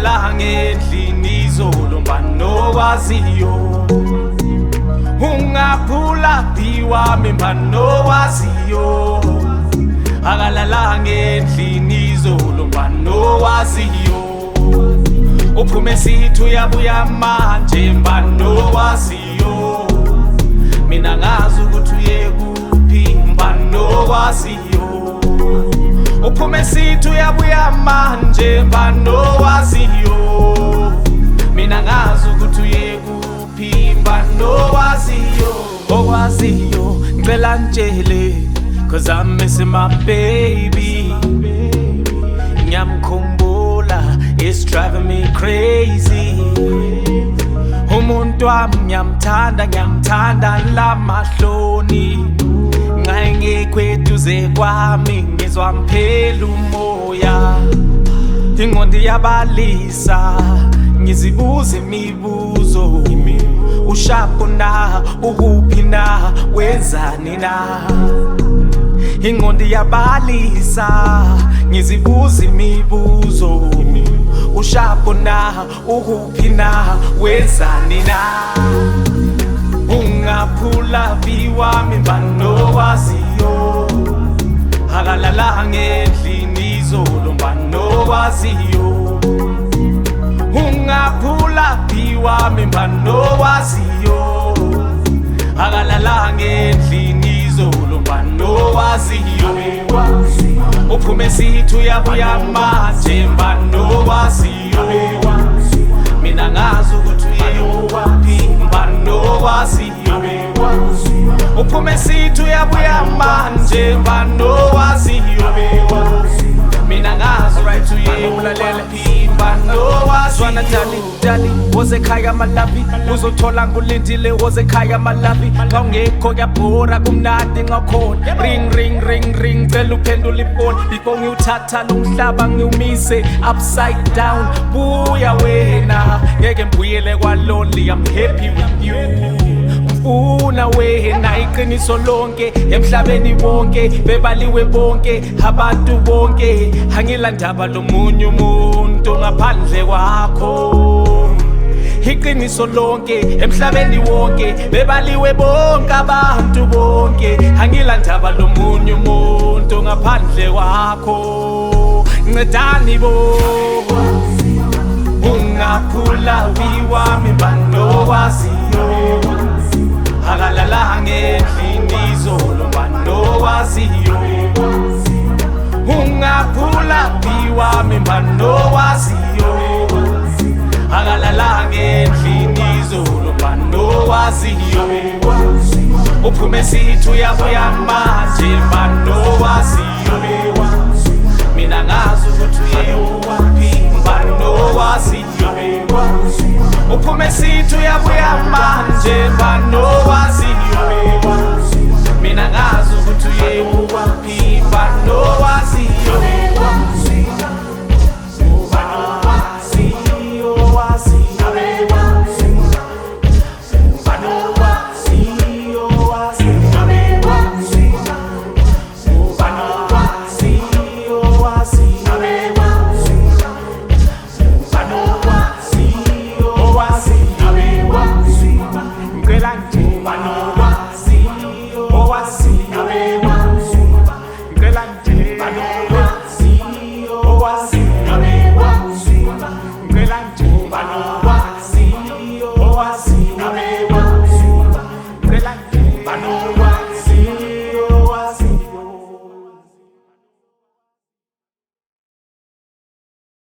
akalala ngendlini izolo mbanowaziyo ungaphula biwami mbanowaziyo akalala ngendlini izolo mbanowaziyo uphume sithi uyabuya manje mbanowaziyo mina ngazi ukuthi uye kuphi mbanowaziyo uphume sithi uyabuya manje mbanowaziyo mina ngazi ukuthi uye kuphi mbanowaziyo okwaziyo ngicela ntshele cause I'm missing my baby ngiyamkhumbula it's driving me crazy umuntu wami ngiyamthanda lamahloni nxa engekho eduze kwami ngizwa mphela umoya ingqondo iyabalisa ngizibuza imibuzo ushapho na ukuphi na wenzani na ingqondo iyabalisa ngizibuza imibuzo ushapho na ukuphi na wenzani na ungaphula biwami mbanowaziyo akalala ngendlini izolo mbanowaziyo ungaphula biwami mbanowaziyo akalala ngendlini izolo mbanowaziyo uphume sithi uyabuya manje mbanowaziyo mina ngazi ukuthi uyephi mbanowaziyo uphume sithi uyabuya manje mbanowaziyo mina ngazi right uyephi mbanowaziyo dali wozekhaya malabi uzothola ngulindile wozekhaya malabi xa ungekho kuyabhora kumnandi ngakhona ring cela uphendula ifoni before ngiwuthatha lo mhlaba ngiwumise upside down buya wena ngeke ngibuyele kwalonely I'm happy with you ufuna wena iqiniso lonke emhlabeni wonke bebaliwe bonke abantu bonke angilandaba lomunye umuntu ngaphandle kwakho iqiniso lonke emhlabeni wonke bebaliwe bonke abantu bonke angilandaba lomunye umuntu ngaphandle kwakho ncedani bo ungaphula biwami mbanowaziyo akalala ngendlini izolo mbanowaziyo ungaphula biwami mbanowaziyo akalala ngendlini izolo mbanowaziyo uphume sithi uyabuya manje mbanowaziyo mina ngazi ukuthi uyephi mbanowaziyo uphume sithi uyabuya manje mbanowaziyo mina ngazi ukuthi uyephi